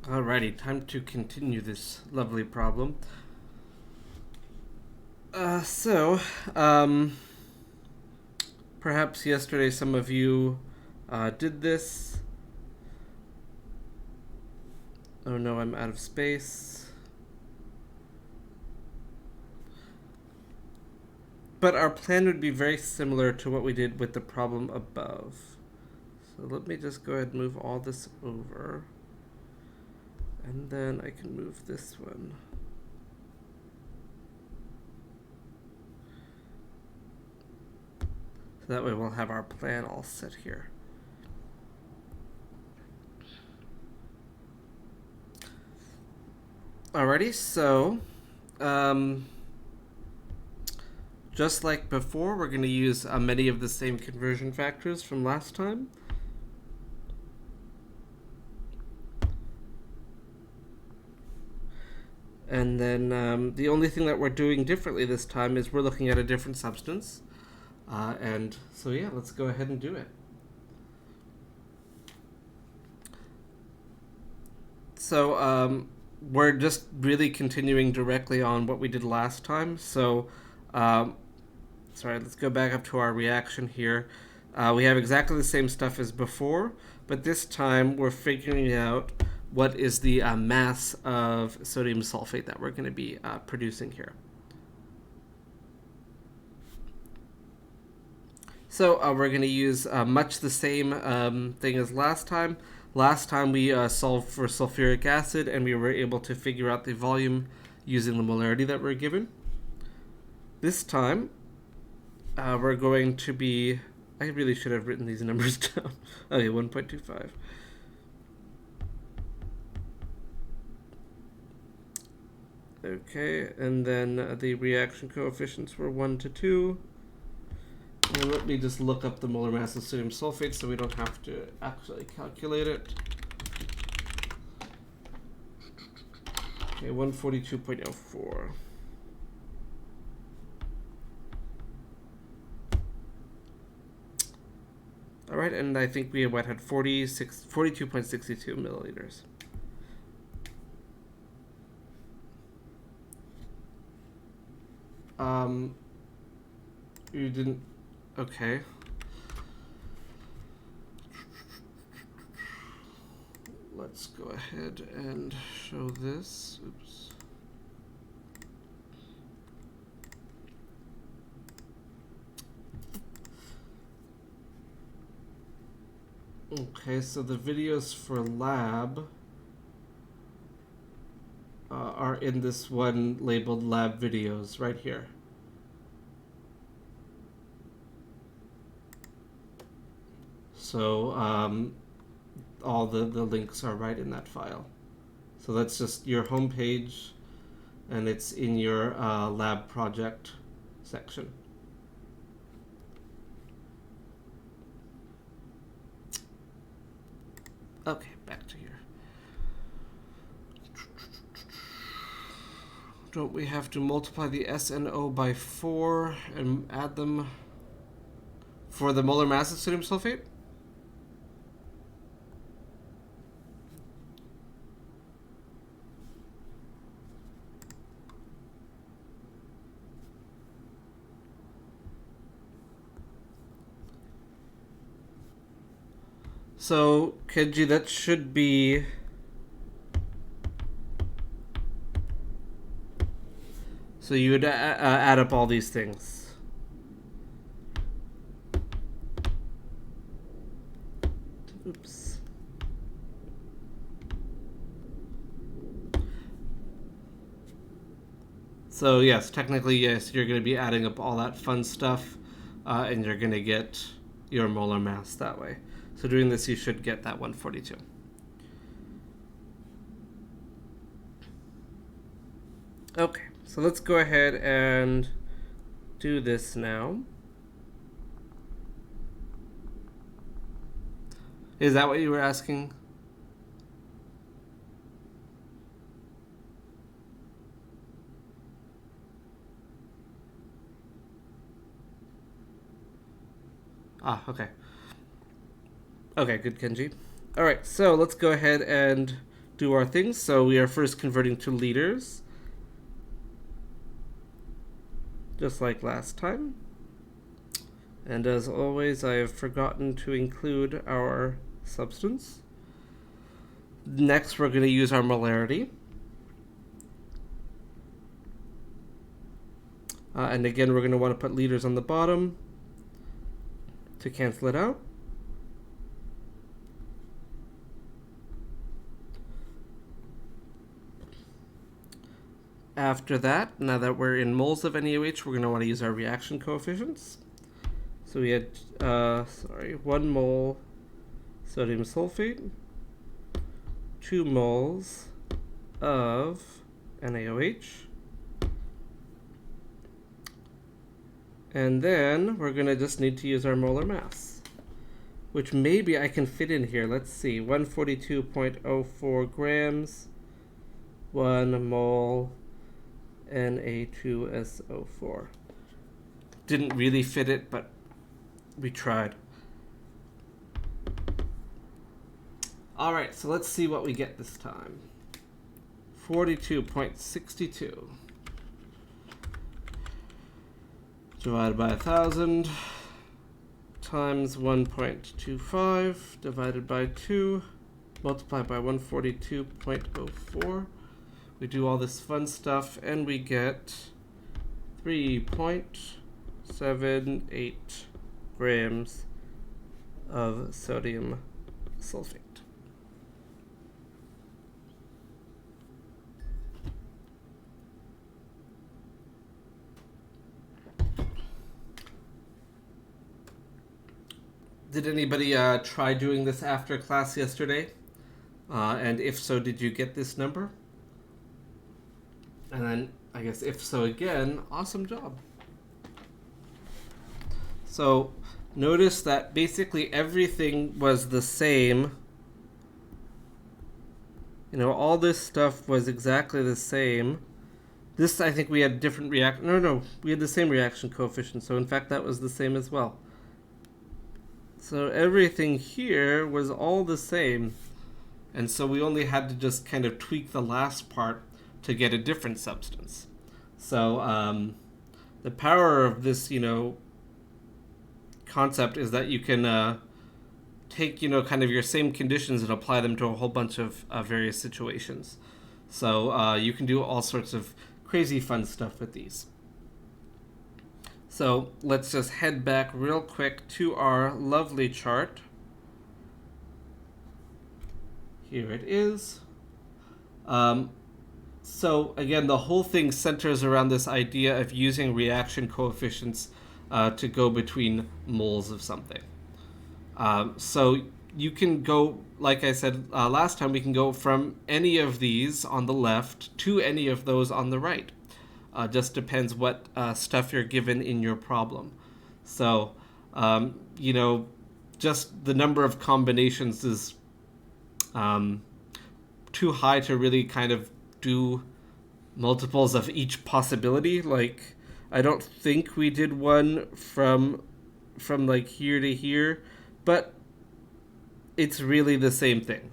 Alrighty, time to continue this lovely problem. Perhaps yesterday some of you did this. Oh no, I'm out of space. But our plan would be very similar to what we did with the problem above. So let me just go ahead and move all this over. And then I can move this one. So that way we'll have our plan all set here. Alrighty, so just like before, we're going to use many of the same conversion factors from last time. And then the only thing that we're doing differently this time is we're looking at a different substance. And so yeah, let's go ahead and do it. So we're just really continuing directly on what we did last time. So sorry, let's go back up to our reaction here. We have exactly the same stuff as before, but this time we're figuring out what is the mass of sodium sulfate that we're going to be producing here. So we're going to use much the same thing as last time. Last time we solved for sulfuric acid and we were able to figure out the volume using the molarity that we're given. This time we're going to be... I really should have written these numbers down. Okay, 1.25. Okay, and then the reaction coefficients were 1 to 2. And let me just look up the molar mass of sodium sulfate so we don't have to actually calculate it. Okay, 142.04. All right, and I think we had 42.62 milliliters. You didn't... Okay. Let's go ahead and show this. Oops. Okay, so the videos for lab are in this one labeled lab videos right here. So all the links are right in that file. So that's just your home page, and it's in your lab project section. Okay, back to here. Don't we have to multiply the S and O by 4 and add them for the molar mass of sodium sulfate? So, Kenji, that should be... So you would add up all these things. Oops. So yes, technically, yes, you're going to be adding up all that fun stuff, and you're going to get your molar mass that way. So doing this, you should get that 142. Okay, so let's go ahead and do this now. Is that what you were asking? Ah, okay. Okay, good, Kenji. All right, so let's go ahead and do our things. So we are first converting to liters, just like last time. And as always, I have forgotten to include our substance. Next, we're going to use our molarity. And again, we're going to want to put liters on the bottom to cancel it out. After that, now that we're in moles of NaOH, we're going to want to use our reaction coefficients. So we had, 1 mole sodium sulfate, 2 moles of NaOH. And then we're going to just need to use our molar mass, which maybe I can fit in here. Let's see, 142.04 grams, 1 mole Na2SO4. Didn't really fit it, but we tried. All right, so let's see what we get this time. 42.62 divided by 1,000 times 1.25 divided by 2 multiplied by 142.04. We do all this fun stuff and we get 3.78 grams of sodium sulfate. Did anybody try doing this after class yesterday? And if so, did you get this number? And then, I guess if so again, awesome job. So, notice that basically everything was the same. You know, all this stuff was exactly the same. This, I think we had different reaction. No, we had the same reaction coefficient. So, in fact, that was the same as well. So everything here was all the same. And so we only had to just kind of tweak the last part to get a different substance. So the power of this, concept is that you can take, kind of your same conditions and apply them to a whole bunch of various situations. So you can do all sorts of crazy fun stuff with these. So let's just head back real quick to our lovely chart. Here it is. So again, the whole thing centers around this idea of using reaction coefficients to go between moles of something. So you can go, like I said last time, we can go from any of these on the left to any of those on the right. Just depends what stuff you're given in your problem. So, just the number of combinations is too high to really kind of do multiples of each possibility. Like, I don't think we did one from like here to here, but it's really the same thing.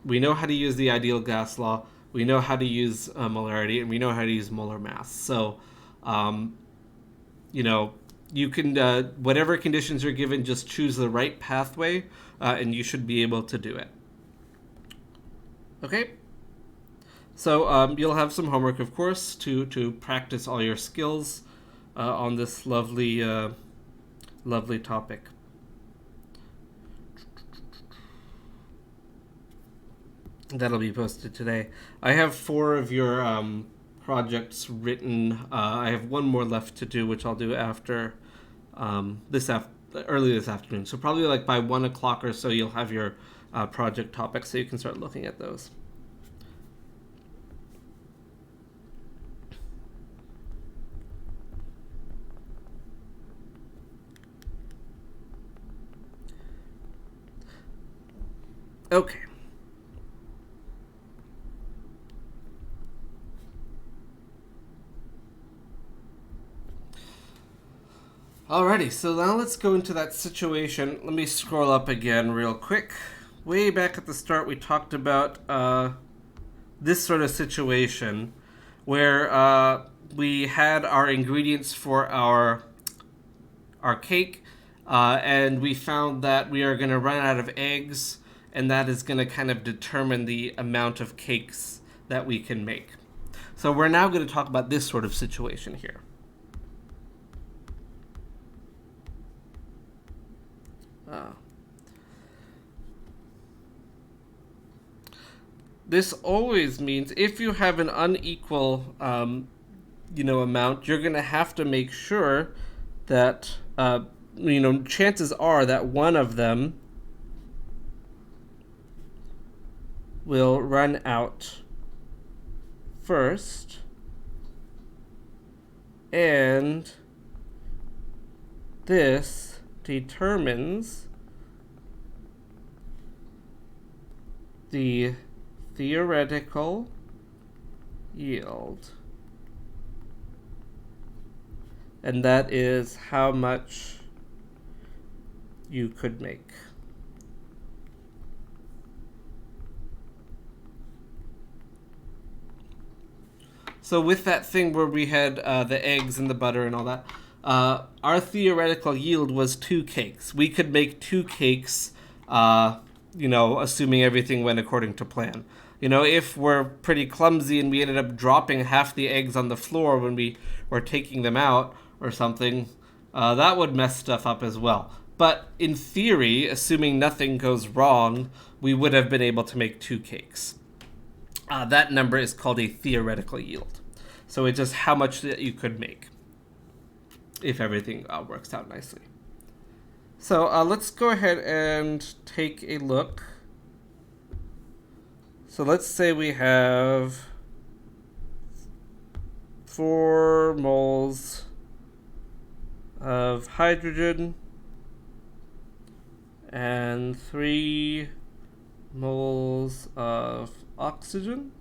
We know how to use the ideal gas law, we know how to use molarity, and we know how to use molar mass. So, you can, whatever conditions you're given, just choose the right pathway, and you should be able to do it. Okay? So you'll have some homework, of course, to practice all your skills on this lovely topic. That'll be posted today. I have 4 of your projects written. I have 1 more left to do, which I'll do after early this afternoon. So probably like by 1 o'clock or so, you'll have your project topics, so you can start looking at those. Okay. Alrighty, so now let's go into that situation. Let me scroll up again real quick. Way back at the start, we talked about this sort of situation where we had our ingredients for our cake, and we found that we are going to run out of eggs, and that is going to kind of determine the amount of cakes that we can make. So we're now going to talk about this sort of situation here. This always means if you have an unequal, amount, you're going to have to make sure that, chances are that one of them will run out first, and this determines the theoretical yield, and that is how much you could make. So with that thing where we had the eggs and the butter and all that, our theoretical yield was 2 cakes. We could make 2 cakes, assuming everything went according to plan. If we're pretty clumsy and we ended up dropping half the eggs on the floor when we were taking them out or something, that would mess stuff up as well. But in theory, assuming nothing goes wrong, we would have been able to make 2 cakes. That number is called a theoretical yield. So it's just how much that you could make if everything works out nicely. So let's go ahead and take a look. So let's say we have 4 moles of hydrogen and 3 moles of oxygen.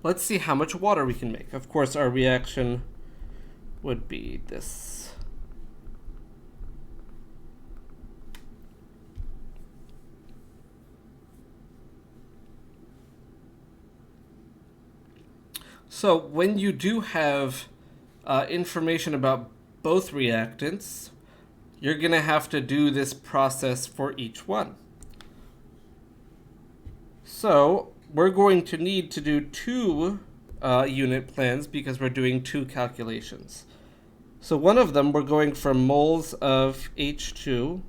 Let's see how much water we can make. Of course, our reaction would be this. So when you do have information about both reactants, you're going to have to do this process for each one. So we're going to need to do 2 unit plans because we're doing 2 calculations. So one of them, we're going from moles of H2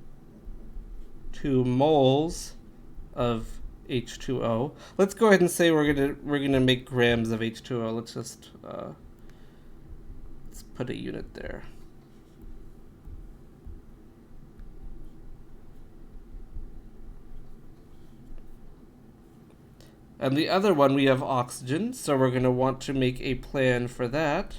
to moles of H2O. Let's go ahead and say we're gonna make grams of H2O. Let's just let's put a unit there. And the other one, we have oxygen, so we're going to want to make a plan for that.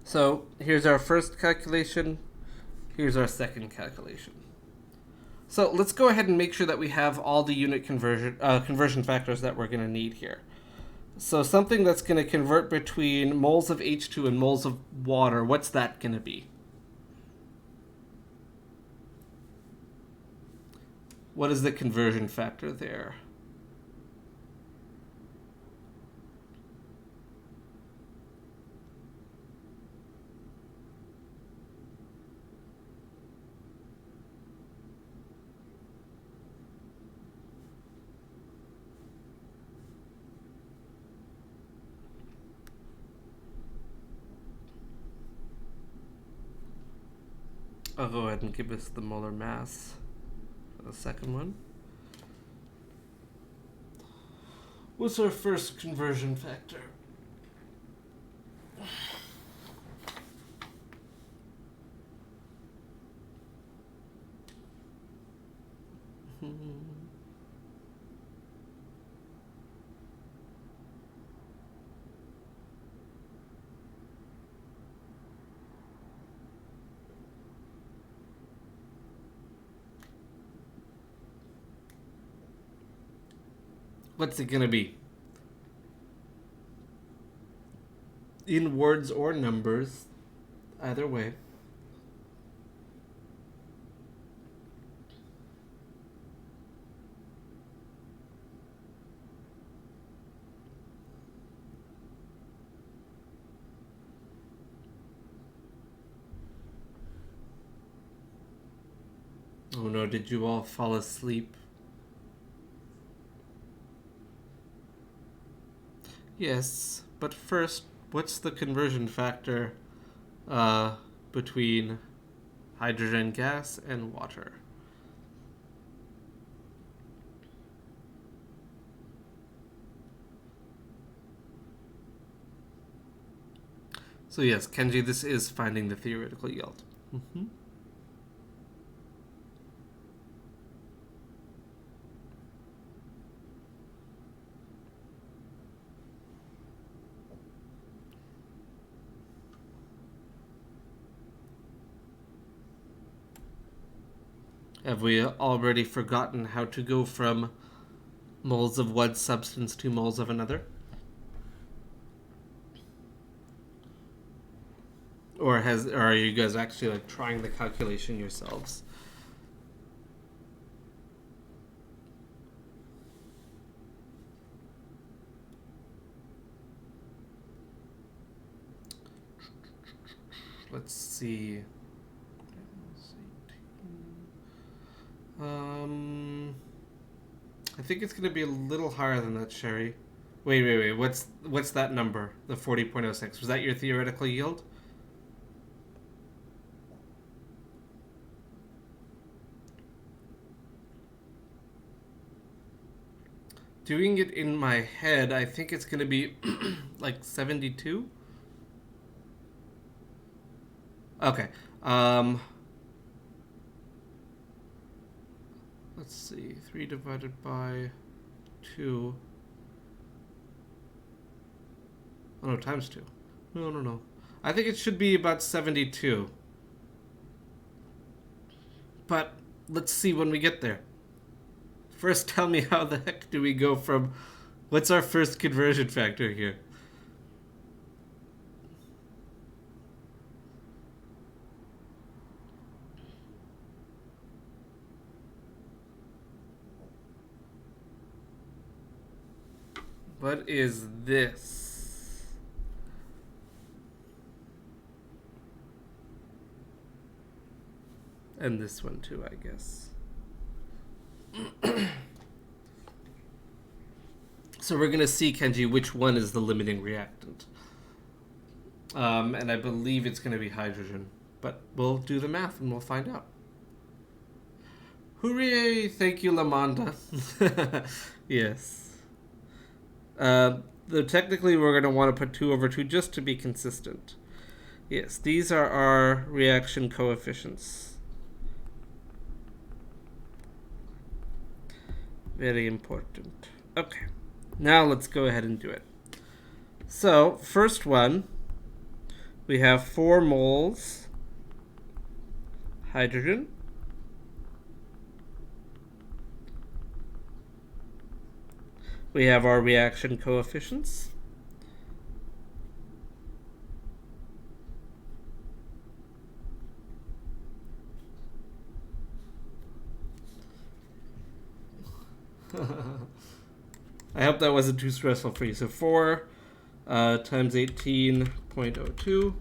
So here's our first calculation. Here's our second calculation. So let's go ahead and make sure that we have all the unit conversion factors that we're going to need here. So something that's going to convert between moles of H2 and moles of water, what's that going to be? What is the conversion factor there? I'll go ahead and give us the molar mass for the second one. What's our first conversion factor? What's it gonna be? In words or numbers, either way. Oh no, did you all fall asleep? Yes, but first, what's the conversion factor between hydrogen gas and water? So yes, Kenji, this is finding the theoretical yield. Mm-hmm. Have we already forgotten how to go from moles of one substance to moles of another? Or are you guys actually like trying the calculation yourselves? Let's see. I think it's gonna be a little higher than that, Sherry. Wait. What's that number? The 40.06. Was that your theoretical yield? Doing it in my head, I think it's gonna be like 72. Okay. Let's see. 3 divided by 2. Oh no, times 2. No. I think it should be about 72. But let's see when we get there. First, tell me how the heck do we go from... What's our first conversion factor here? What is this? And this one too, I guess. So we're going to see, Kenji, which one is the limiting reactant. And I believe it's going to be hydrogen. But we'll do the math and we'll find out. Hooray! Thank you, Lamanda. Yes. Technically, we're going to want to put 2 over 2 just to be consistent. Yes, these are our reaction coefficients. Very important. Okay, now let's go ahead and do it. So, first one, we have 4 moles hydrogen. We have our reaction coefficients. I hope that wasn't too stressful for you. So 4 times 18.02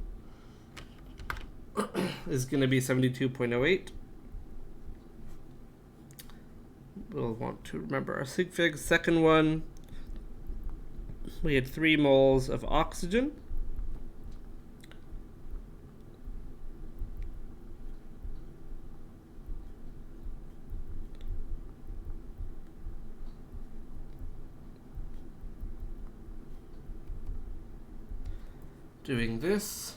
is going to be 72.08. We'll want to remember our sig figs. Second one, we had 3 moles of oxygen. Doing this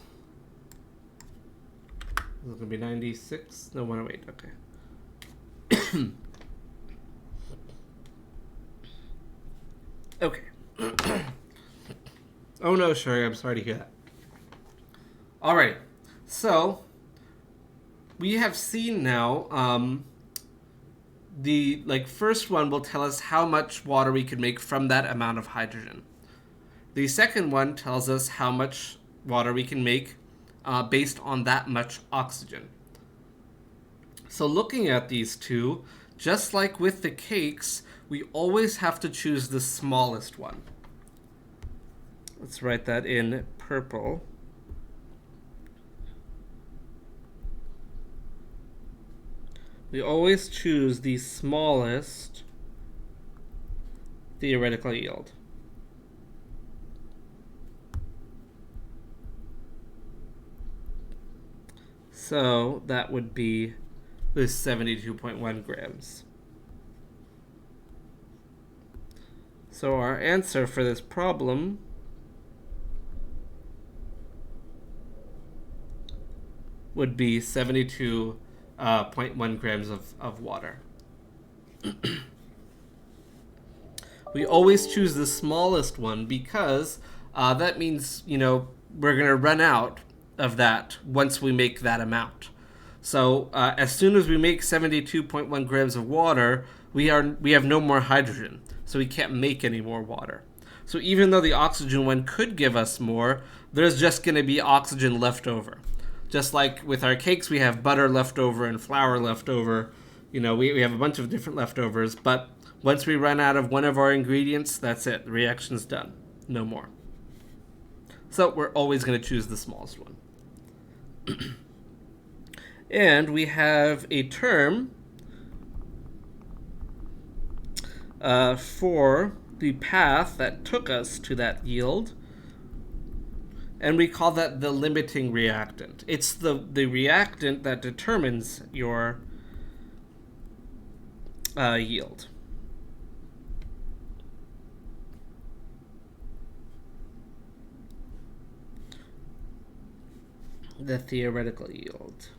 is going to be 96. No, 108. Okay. Okay. Oh no, Sherry, I'm sorry to hear that. Alright, so we have seen now the first one will tell us how much water we can make from that amount of hydrogen. The second one tells us how much water we can make based on that much oxygen. So looking at these two, just like with the cakes, we always have to choose the smallest one. Let's write that in purple. We always choose the smallest theoretical yield. So that would be this 72.1 grams. So our answer for this problem would be 72.1 grams of water. We always choose the smallest one because that means, we're going to run out of that once we make that amount. So as soon as we make 72.1 grams of water, we have no more hydrogen, so we can't make any more water. So even though the oxygen one could give us more, there's just going to be oxygen left over. Just like with our cakes, we have butter left over and flour left over. We have a bunch of different leftovers, but once we run out of one of our ingredients, that's it. The reaction's done. No more. So we're always going to choose the smallest one. And we have a term for the path that took us to that yield, and we call that the limiting reactant. It's the reactant that determines your yield. The theoretical yield.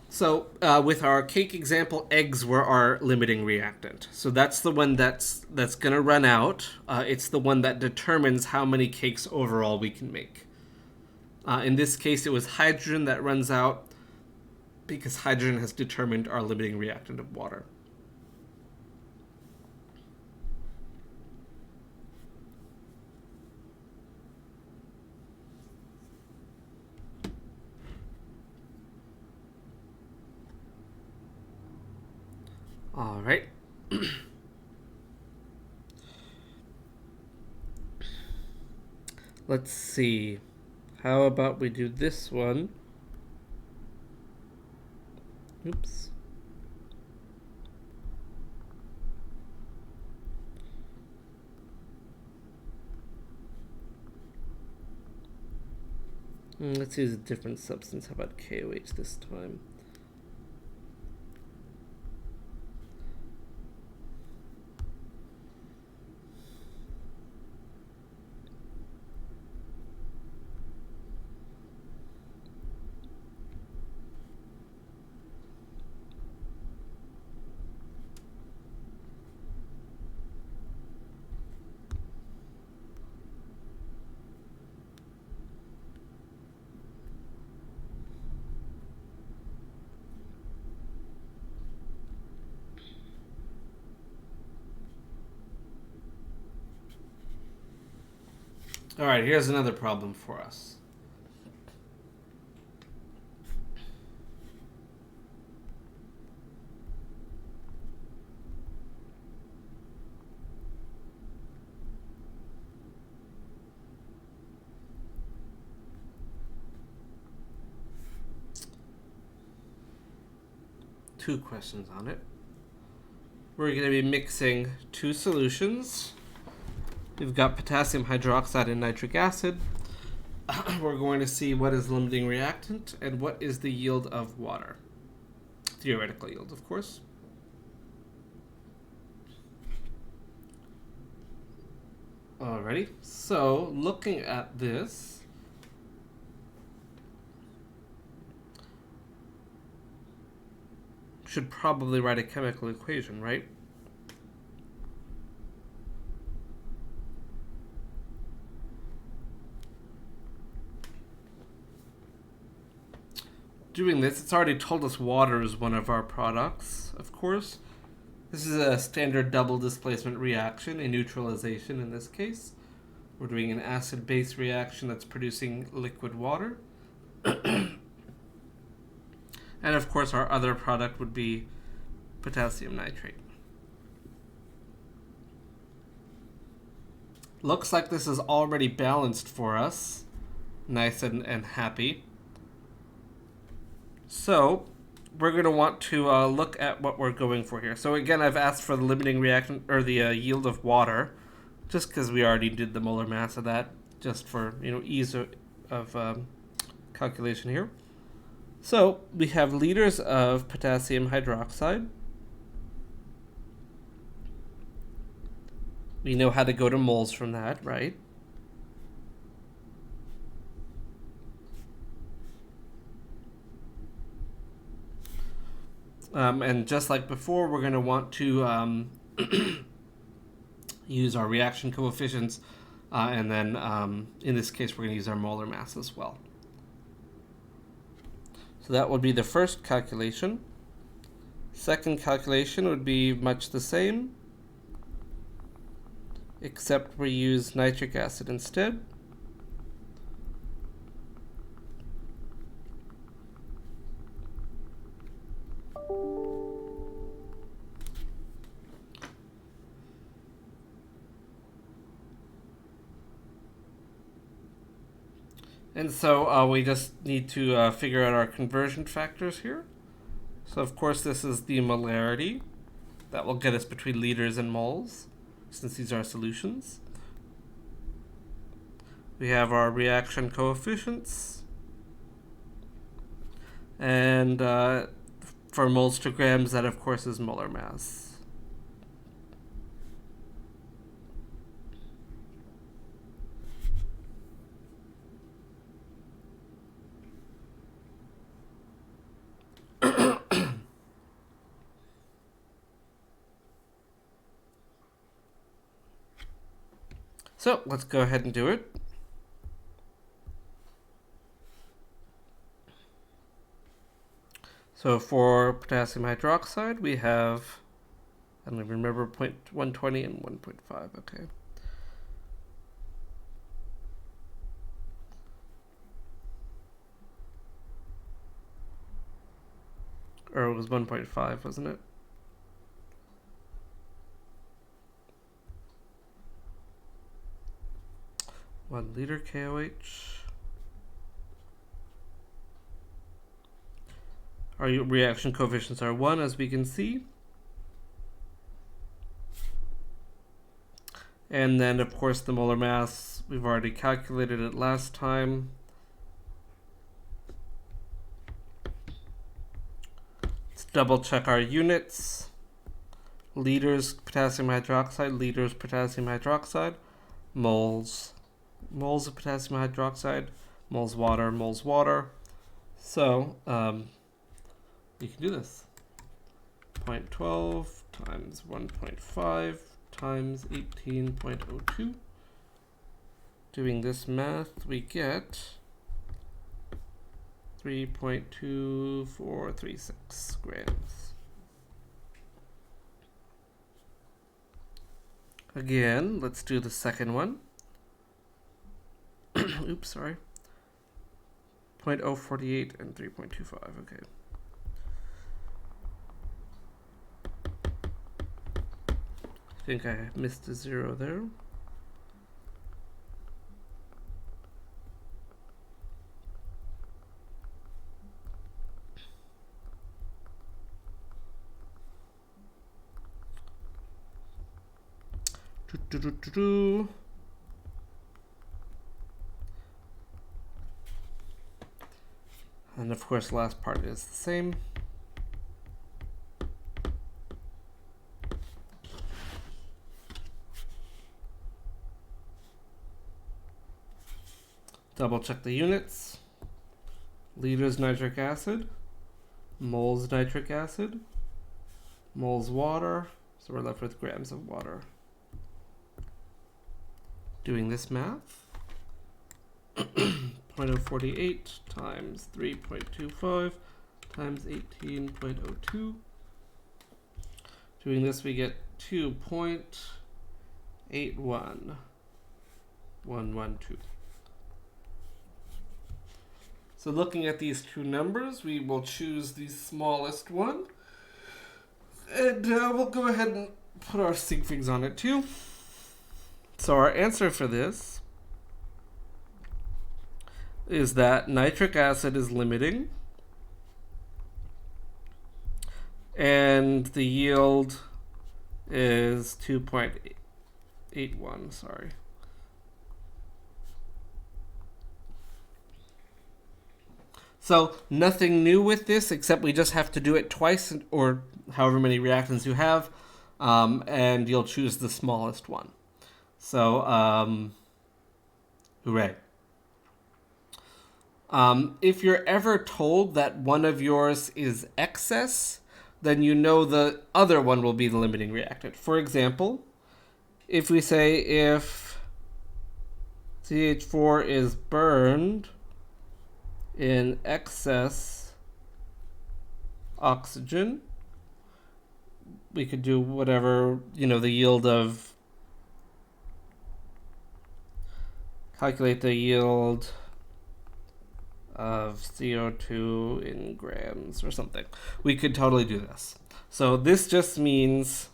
So with our cake example, eggs were our limiting reactant. So that's the one that's going to run out. It's the one that determines how many cakes overall we can make. In this case, it was hydrogen that runs out because hydrogen has determined our limiting reactant of water. All right. Let's see. How about we do this one? Oops. Let's use a different substance. How about KOH this time? All right, here's another problem for us. Two questions on it. We're going to be mixing two solutions. We've got potassium hydroxide and nitric acid. We're going to see what is limiting reactant and what is the yield of water. Theoretical yield, of course. Alrighty, so looking at this, should probably write a chemical equation, right? doing this, it's already told us water is one of our products, of course. This is a standard double displacement reaction, a neutralization in this case. We're doing an acid-base reaction that's producing liquid water. And of course our other product would be potassium nitrate. Looks like this is already balanced for us. Nice and happy. So we're going to want to look at what we're going for here. So again, I've asked for the limiting reaction, or the yield of water, just because we already did the molar mass of that, just for ease of calculation here. So we have liters of potassium hydroxide. We know how to go to moles from that, right? And just like before, we're going to want to use our reaction coefficients, and then in this case, we're going to use our molar mass as well. So that would be the first calculation. Second calculation would be much the same, except we use nitric acid instead. And so we just need to figure out our conversion factors here. So of course this is the molarity. That will get us between liters and moles, since these are solutions. We have our reaction coefficients. And for moles to grams, that of course is molar mass. So let's go ahead and do it. So for potassium hydroxide, we have, I don't even remember, 120 and 1.5, okay. Or it was 1.5, wasn't it? One liter KOH. Our reaction coefficients are 1, as we can see. And then, of course, the molar mass, we've already calculated it last time. Let's double check our units. Liters potassium hydroxide, liters potassium hydroxide, moles. Moles of potassium hydroxide, moles water. So, you can do this. 0.12 times 1.5 times 18.02. Doing this math, we get 3.2436 grams. Again, let's do the second one. Oops, sorry. 0.048 and 3.25, okay. I think I missed a 0 there. And of course, the last part is the same. Double check the units. Liters nitric acid, moles nitric acid, moles water. So we're left with grams of water. Doing this math. 0.048 times 3.25 times 18.02. Doing this, we get 2.81112. So looking at these two numbers, we will choose the smallest one. And we'll go ahead and put our sig figs on it too. So our answer for this is that nitric acid is limiting. And the yield is 2.81, sorry. So nothing new with this, except we just have to do it twice, or however many reactants you have, and you'll choose the smallest one. So, hooray. If you're ever told that one of yours is excess, then you know the other one will be the limiting reactant. For example, if we say if CH4 is burned in excess oxygen, we could do whatever, the yield of, calculate the yield of CO2 in grams or something. We could totally do this. So this just means,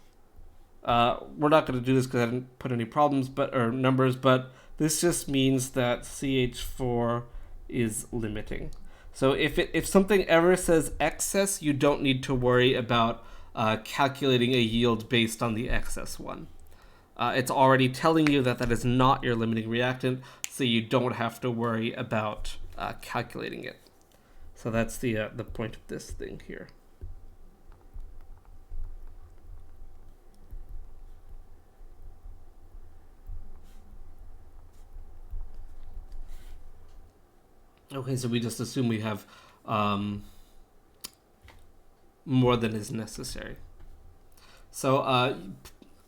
we're not going to do this because I didn't put any numbers, but this just means that CH4 is limiting. So if something ever says excess, you don't need to worry about calculating a yield based on the excess one. It's already telling you that is not your limiting reactant, so you don't have to worry about calculating it. So that's the point of this thing here. Okay, so we just assume we have more than is necessary. So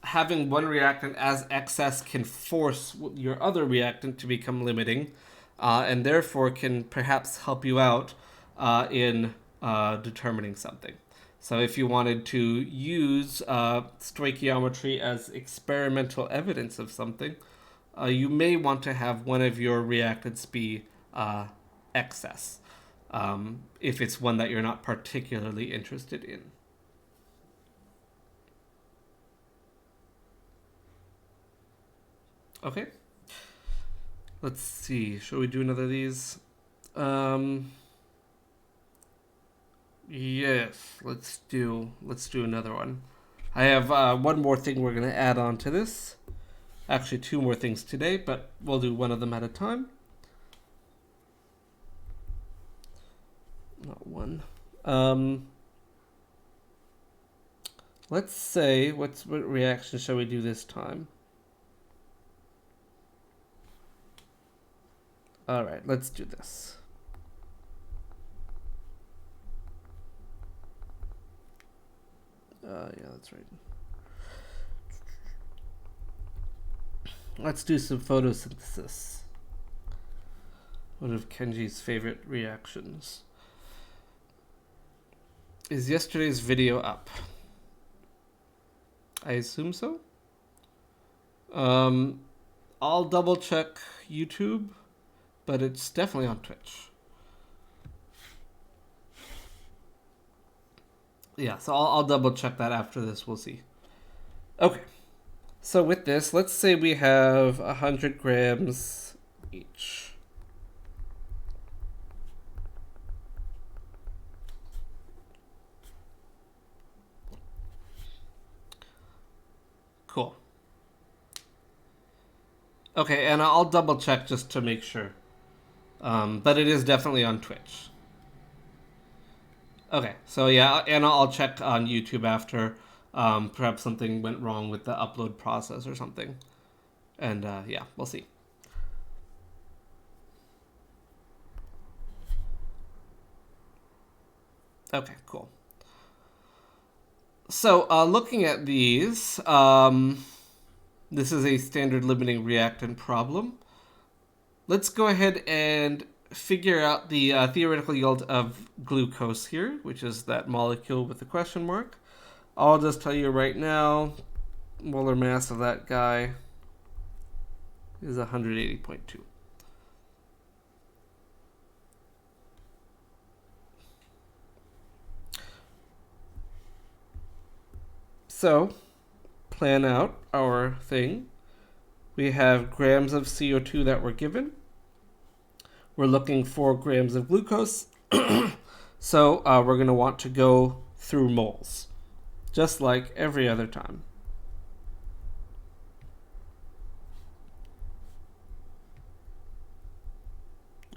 having one reactant as excess can force your other reactant to become limiting, and therefore can perhaps help you out in determining something. So if you wanted to use stoichiometry as experimental evidence of something, you may want to have one of your reactants be excess, if it's one that you're not particularly interested in. Okay. Let's see. Shall we do another of these? Yes. Let's do another one. I have one more thing we're going to add on to this. Actually, two more things today, but we'll do one of them at a time. Not one. Let's say, what reaction shall we do this time? All right, let's do this. Yeah, that's right. Let's do some photosynthesis. One of Kenji's favorite reactions. Is yesterday's video up? I assume so. I'll double check YouTube, but it's definitely on Twitch. Yeah, so I'll double check that after this. We'll see. Okay. So with this, let's say we have 100 grams each. Cool. Okay, and I'll double check just to make sure. But it is definitely on Twitch. Okay, so yeah, and I'll check on YouTube after. Perhaps something went wrong with the upload process or something. And yeah, we'll see. Okay, cool. So looking at these, this is a standard limiting reactant problem. Let's go ahead and figure out the theoretical yield of glucose here, which is that molecule with the question mark. I'll just tell you right now, molar mass of that guy is 180.2. So, plan out our thing. We have grams of CO2 that we're given. We're looking for grams of glucose. So we're going to want to go through moles, just like every other time.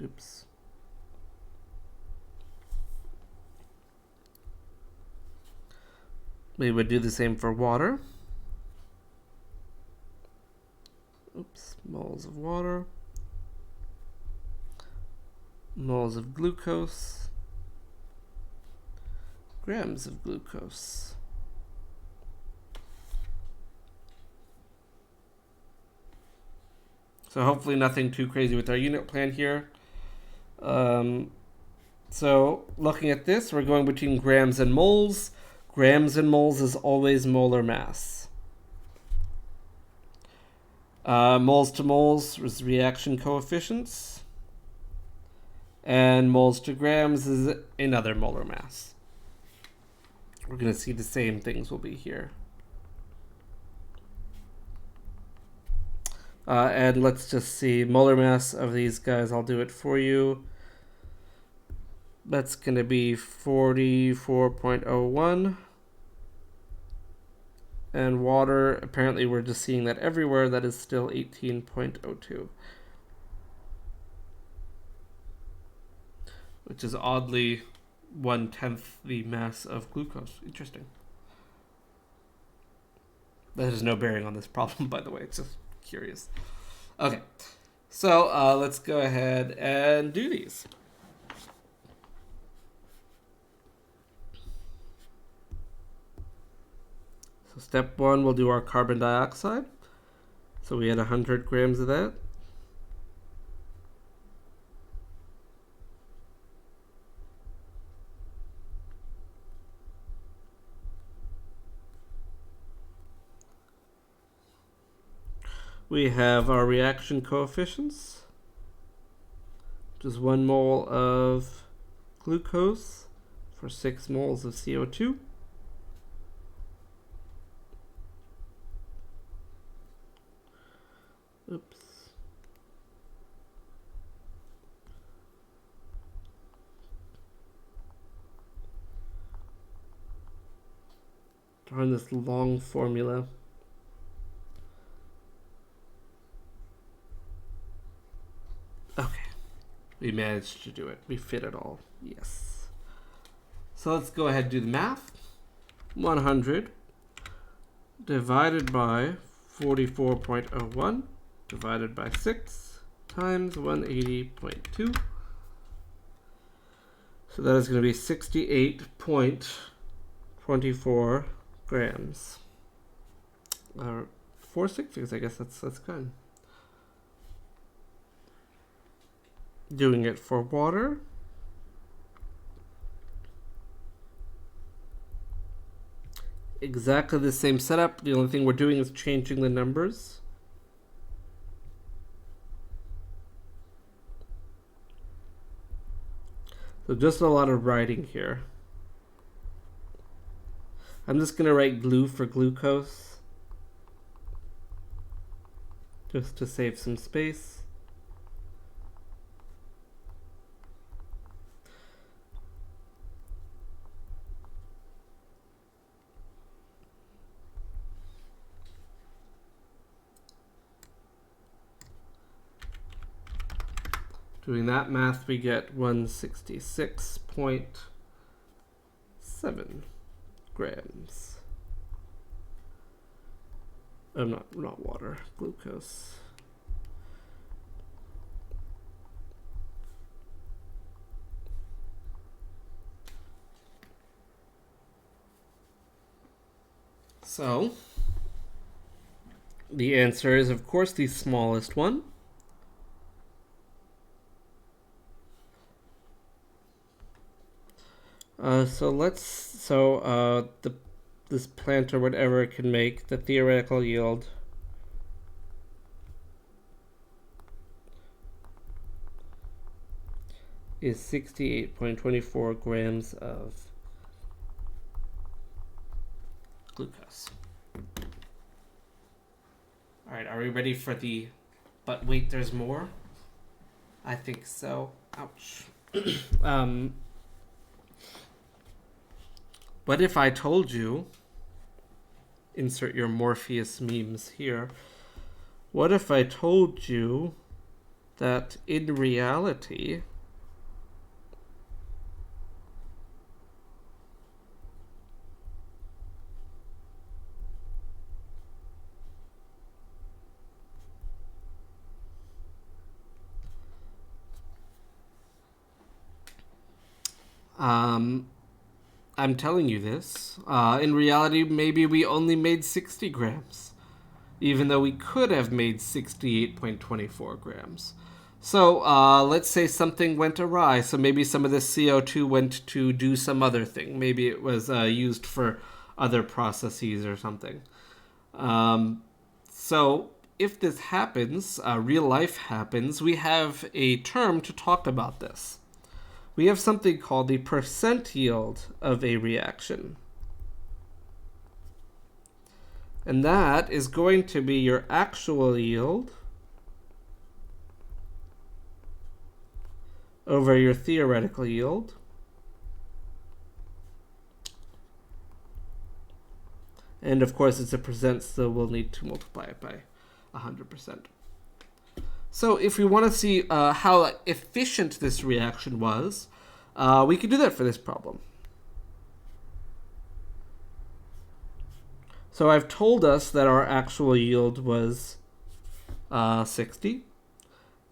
Oops. We would do the same for water. Oops, moles of water. Moles of glucose. Grams of glucose. So hopefully nothing too crazy with our unit plan here. So looking at this, we're going between grams and moles. Grams and moles is always molar mass. Moles to moles is reaction coefficients. And moles to grams is another molar mass. We're going to see the same things will be here. And let's just see molar mass of these guys. I'll do it for you. That's going to be 44.01. And water, apparently we're just seeing that everywhere. That is still 18.02. Which is oddly 1/10 the mass of glucose. Interesting. That has no bearing on this problem, by the way. It's just curious. Okay, so let's go ahead and do these. So step 1, we'll do our carbon dioxide. So we had 100 grams of that. We have our reaction coefficients, which is 1 mole of glucose for 6 moles of CO2. Oops. Darn this long formula. Okay, we managed to do it. We fit it all. Yes. So let's go ahead and do the math. 100 divided by 44.01 divided by 6 times 180.2. So that is going to be 68.24 grams. 4 figures, I guess that's good. Doing it for water. Exactly the same setup. The only thing we're doing is changing the numbers. So just a lot of writing here. I'm just going to write glue for glucose, just to save some space. Doing that math, we get 166.7 grams. Not water, glucose. So, the answer is, of course, the smallest one. This plant or whatever it can make, the theoretical yield is 68.24 grams of glucose. All right, are we ready for the but wait, there's more? I think so. Ouch. What if I told you, insert your Morpheus memes here, what if I told you that in reality, I'm telling you this. In reality, maybe we only made 60 grams, even though we could have made 68.24 grams. So let's say something went awry. So maybe some of the CO2 went to do some other thing. Maybe it was used for other processes or something. So if this happens, real life happens, we have a term to talk about this. We have something called the percent yield of a reaction. And that is going to be your actual yield over your theoretical yield. And of course it's a percent, so we'll need to multiply it by 100%. So if we want to see how efficient this reaction was, we can do that for this problem. So I've told us that our actual yield was 60.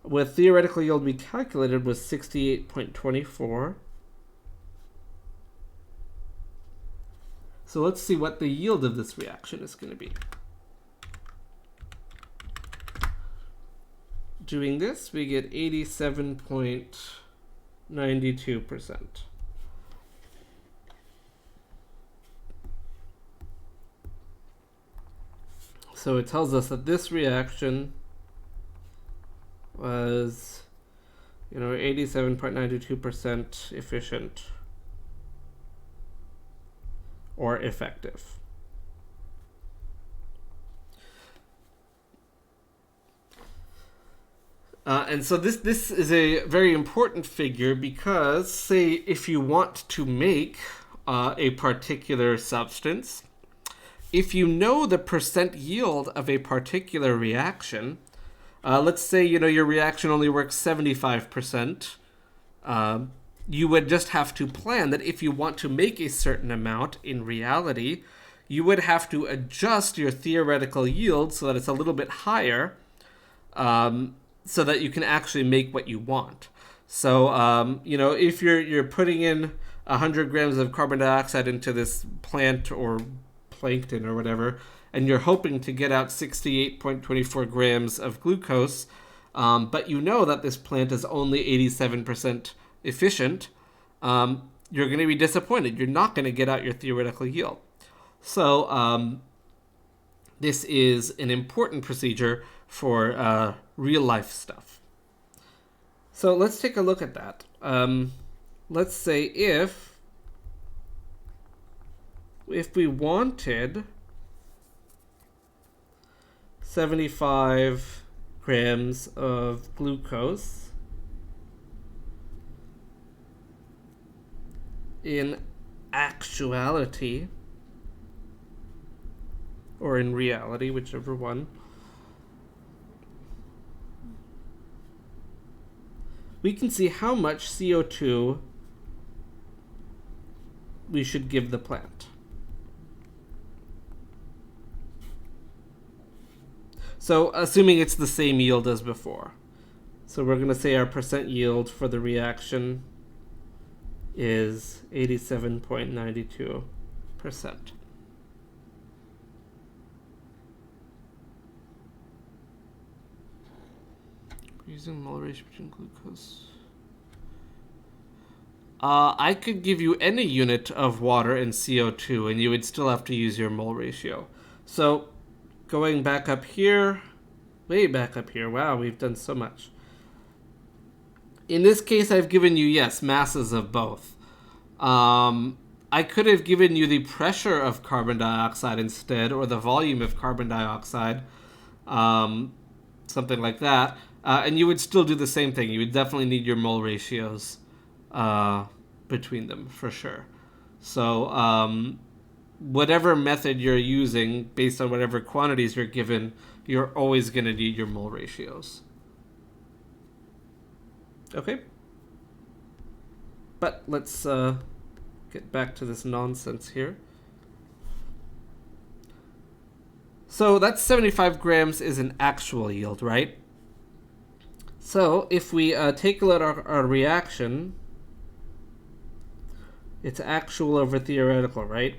With theoretical yield we calculated was 68.24. So let's see what the yield of this reaction is going to be. Doing this, we get 87.92%. So it tells us that this reaction was, 87.92% efficient or effective. And so this is a very important figure because, say, if you want to make a particular substance, if you know the percent yield of a particular reaction, let's say your reaction only works 75%, you would just have to plan that if you want to make a certain amount in reality, you would have to adjust your theoretical yield so that it's a little bit higher, so that you can actually make what you want. So, if you're putting in 100 grams of carbon dioxide into this plant or plankton or whatever, and you're hoping to get out 68.24 grams of glucose, but you know that this plant is only 87% efficient, you're going to be disappointed. You're not going to get out your theoretical yield. So this is an important procedure for real life stuff. So let's take a look at that. Let's say if we wanted 75 grams of glucose in actuality, or in reality, whichever one, we can see how much CO2 we should give the plant. So assuming it's the same yield as before. So we're going to say our percent yield for the reaction is 87.92%. Using mole ratio between glucose. I could give you any unit of water in CO2 and you would still have to use your mole ratio. So going back up here, way back up here, wow, we've done so much. In this case, I've given you, yes, masses of both. I could have given you the pressure of carbon dioxide instead, or the volume of carbon dioxide, something like that, and you would still do the same thing. You would definitely need your mole ratios between them, for sure. So whatever method you're using, based on whatever quantities you're given, you're always going to need your mole ratios. Okay? But let's get back to this nonsense here. So that 75 grams is an actual yield, right? So if we take a look at our reaction, it's actual over theoretical, right?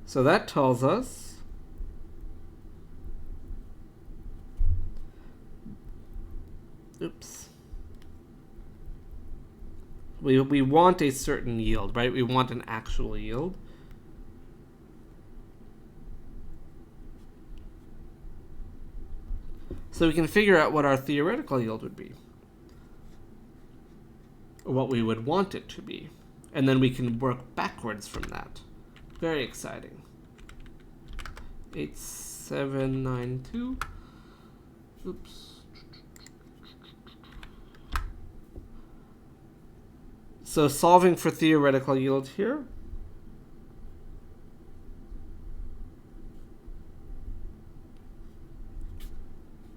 So that tells us we want a certain yield, right? We want an actual yield. So we can figure out what our theoretical yield would be, or what we would want it to be. And then we can work backwards from that. Very exciting. 8792. Oops. So solving for theoretical yield here.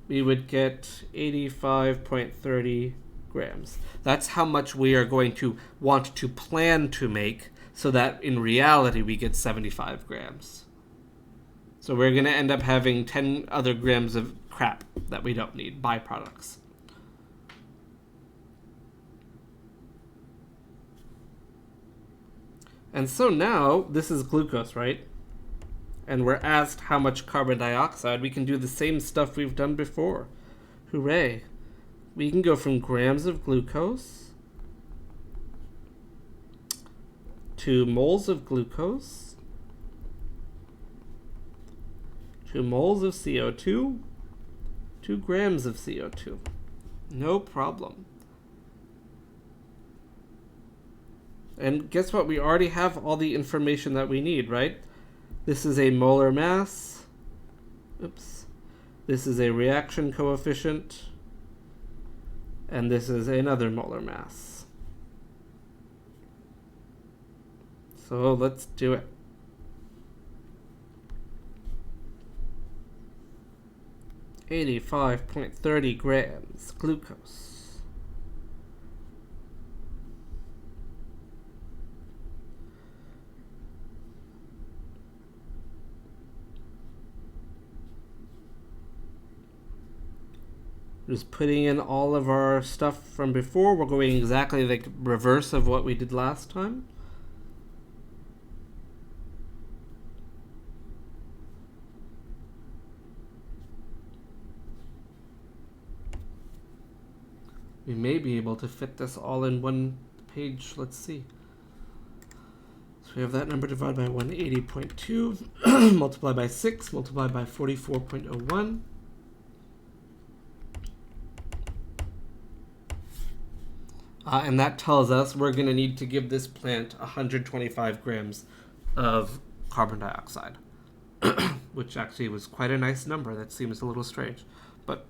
We would get 85.30 grams. That's how much we are going to want to plan to make, so that in reality we get 75 grams. So we're going to end up having 10 other grams of crap that we don't need, byproducts. And so now, this is glucose, right? And we're asked how much carbon dioxide. We can do the same stuff we've done before. Hooray. We can go from grams of glucose to moles of glucose to moles of CO2 to grams of CO2. No problem. And guess what? We already have all the information that we need, right? This is a molar mass. Oops. This is a reaction coefficient. And this is another molar mass. So let's do it. .30 grams glucose. Just putting in all of our stuff from before. We're going exactly the reverse of what we did last time. We may be able to fit this all in one page. Let's see. So we have that number divided by 180.2, multiplied by 6, multiplied by 44.01. And that tells us we're going to need to give this plant 125 grams of carbon dioxide, which actually was quite a nice number. That seems a little strange, but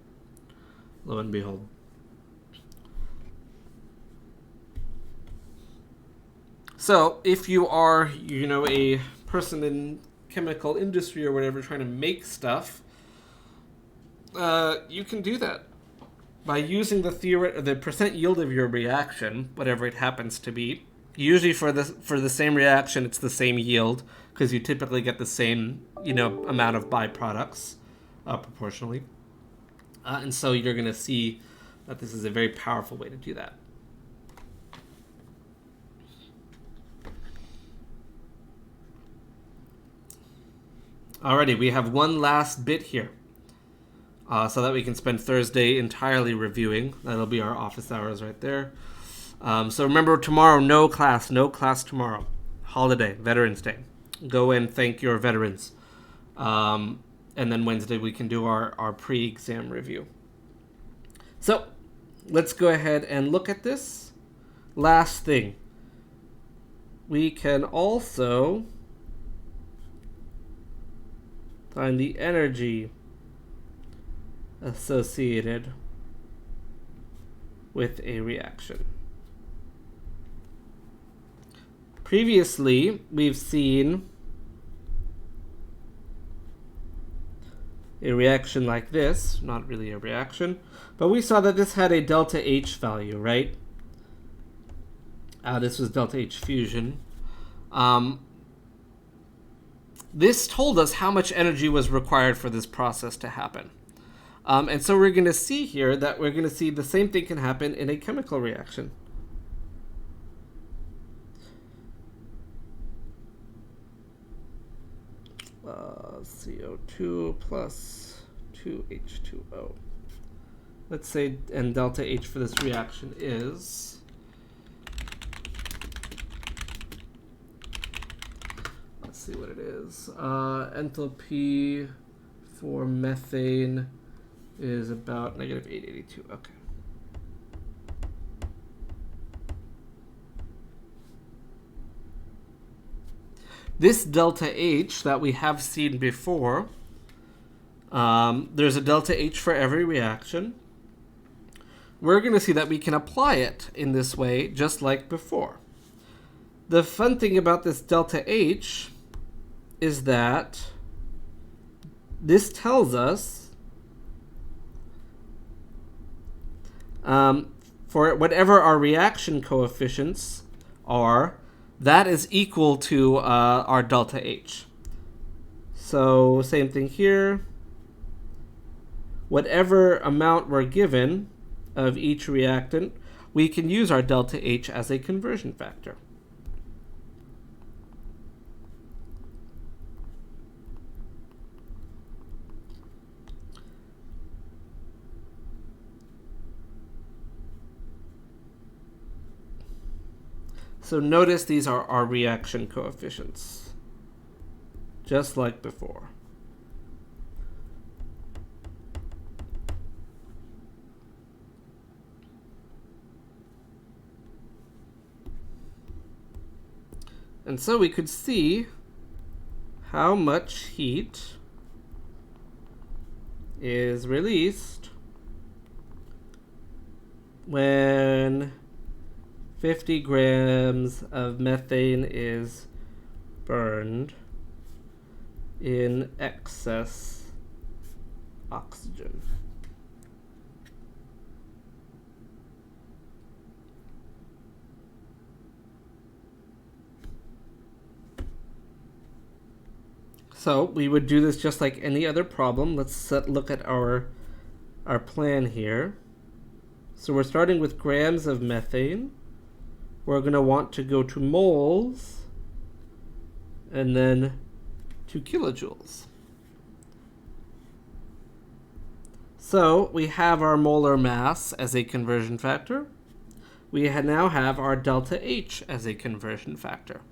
lo and behold. So if you are, a person in chemical industry or whatever trying to make stuff, you can do that by using the percent yield of your reaction, whatever it happens to be. Usually for the same reaction, it's the same yield because you typically get the same amount of byproducts proportionally, and so you're going to see that this is a very powerful way to do that. Alrighty, we have one last bit here. so that we can spend Thursday entirely reviewing. That'll be our office hours right there. So remember, tomorrow, no class tomorrow. Holiday, Veterans Day. Go and thank your veterans. And then Wednesday we can do our pre-exam review. So let's go ahead and look at this. Last thing. We can also find the energy associated with a reaction. Previously, we've seen a reaction like this, not really a reaction, but we saw that this had a delta H value, right? This was delta H fusion. This told us how much energy was required for this process to happen. And so we're going to see here that we're going to see the same thing can happen in a chemical reaction. CO2 plus 2H2O. Let's say, and delta H for this reaction is, let's see what it is. Enthalpy for methane is about negative 882. Okay. This delta H that we have seen before, there's a delta H for every reaction. We're going to see that we can apply it in this way just like before. The fun thing about this delta H is that this tells us for whatever our reaction coefficients are, that is equal to our delta H. So same thing here. Whatever amount we're given of each reactant, we can use our delta H as a conversion factor. So notice these are our reaction coefficients, just like before. And so we could see how much heat is released when 50 grams of methane is burned in excess oxygen. So we would do this just like any other problem. Let's look at our plan here. So we're starting with grams of methane. We're going to want to go to moles and then to kilojoules. So we have our molar mass as a conversion factor. We now have our delta H as a conversion factor.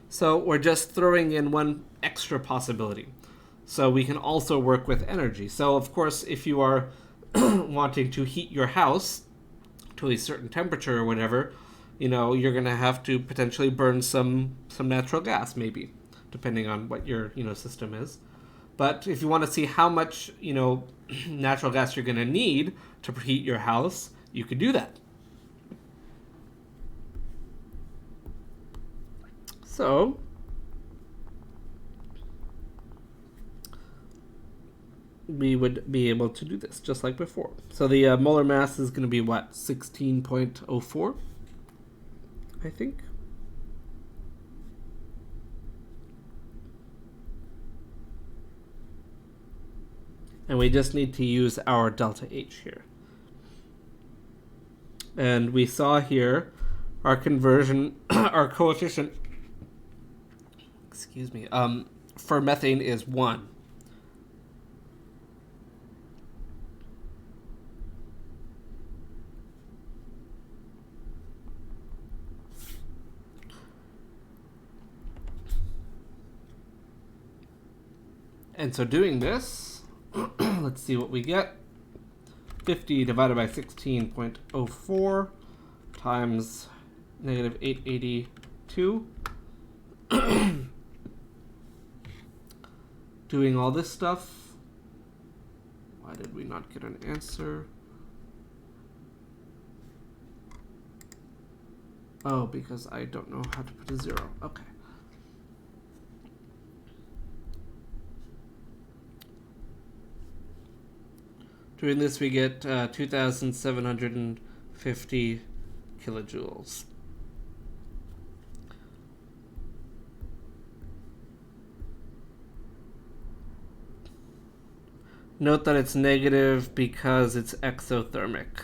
So we're just throwing in one extra possibility. So we can also work with energy. So of course, if you are wanting to heat your house to a certain temperature or whatever, you're going to have to potentially burn some natural gas, maybe, depending on what your system is. But if you want to see how much natural gas you're going to need to heat your house, you could do that. So we would be able to do this just like before. So the molar mass is going to be what, 16.04, I think. And we just need to use our delta H here. And we saw here our conversion, our coefficient, for methane is 1. And so doing this, let's see what we get. 50 divided by 16.04 times negative 882. Doing all this stuff. Why did we not get an answer? Oh, because I don't know how to put a 0. Okay. Doing this, we get 2,750 kilojoules. Note that it's negative because it's exothermic.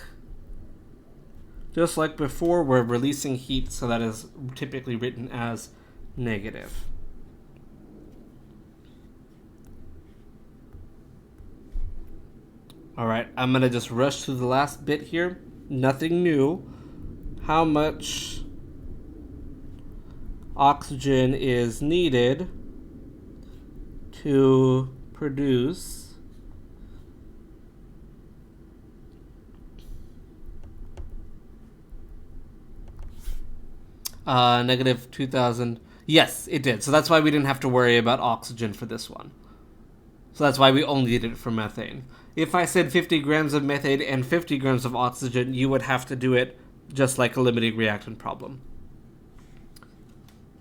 Just like before, we're releasing heat, so that is typically written as negative. Alright, I'm going to just rush through the last bit here. Nothing new. How much oxygen is needed to produce negative 2,000. Yes, it did. So that's why we didn't have to worry about oxygen for this one. So that's why we only did it for methane. If I said 50 grams of methane and 50 grams of oxygen, you would have to do it just like a limiting reactant problem.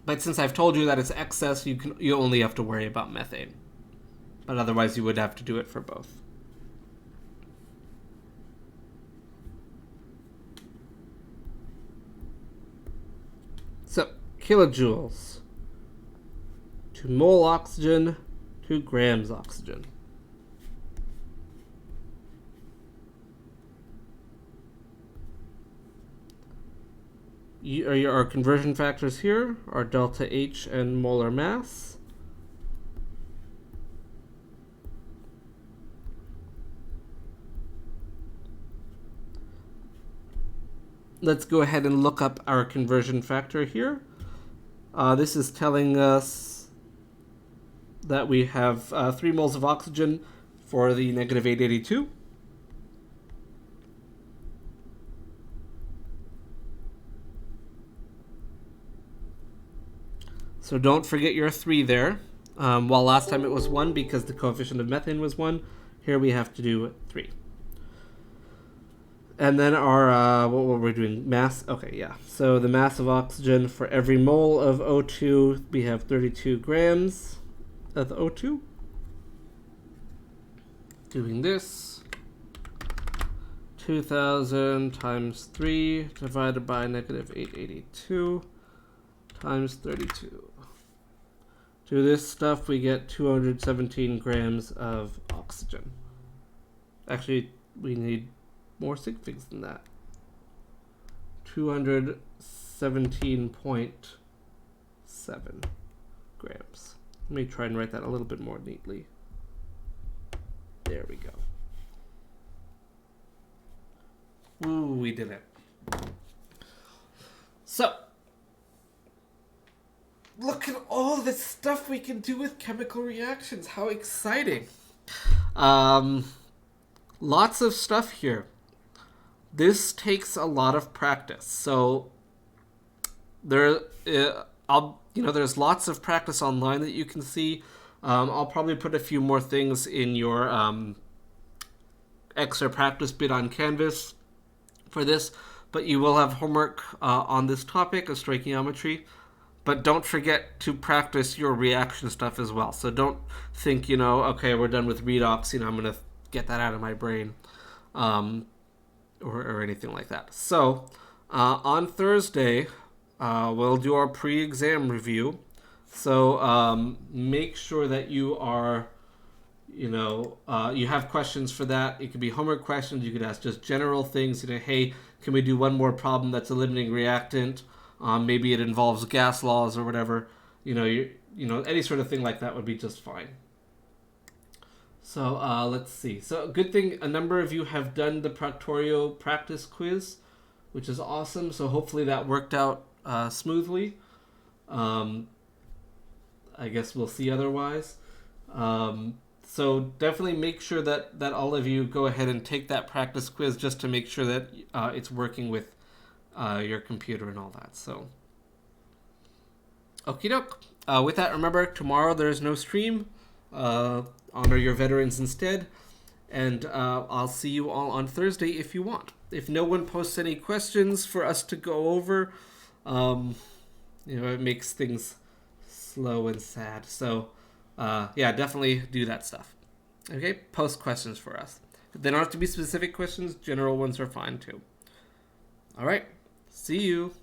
But since I've told you that it's excess, you only have to worry about methane. But otherwise, you would have to do it for both. So, kilojoules. 2 mole oxygen, 2 grams oxygen. Our conversion factors here are delta H and molar mass. Let's go ahead and look up our conversion factor here. This is telling us that we have 3 moles of oxygen for the negative 882. So don't forget your 3 there. While last time it was 1 because the coefficient of methane was 1, here we have to do 3. And then our, what were we doing? Mass? Okay, yeah. So the mass of oxygen for every mole of O2, we have 32 grams of O2. Doing this, 2,000 times 3 divided by negative 882 times 32. To this stuff, we get 217 grams of oxygen. Actually, we need more sig figs than that. 217.7 grams. Let me try and write that a little bit more neatly. There we go. Ooh, we did it. So, look at all this stuff we can do with chemical reactions. How exciting. Lots of stuff here. This takes a lot of practice. So there's lots of practice online that you can see. I'll probably put a few more things in your extra practice bit on Canvas for this, but you will have homework on this topic of stoichiometry. But don't forget to practice your reaction stuff as well. So don't think, okay, we're done with redox, I'm going to get that out of my brain, or anything like that. So on Thursday, we'll do our pre-exam review. So make sure that you are, you have questions for that. It could be homework questions. You could ask just general things. Hey, can we do one more problem that's a limiting reactant? Maybe it involves gas laws or whatever. Any sort of thing like that would be just fine. So let's see. So good thing a number of you have done the Proctorio practice quiz, which is awesome. So hopefully that worked out smoothly. I guess we'll see otherwise. So definitely make sure that all of you go ahead and take that practice quiz just to make sure that it's working with your computer and all that. So, okie doke. With that, remember, tomorrow there is no stream. Honor your veterans instead. And I'll see you all on Thursday if you want. If no one posts any questions for us to go over, it makes things slow and sad. So, yeah, definitely do that stuff. Okay, post questions for us. They don't have to be specific questions. General ones are fine too. All right, see you.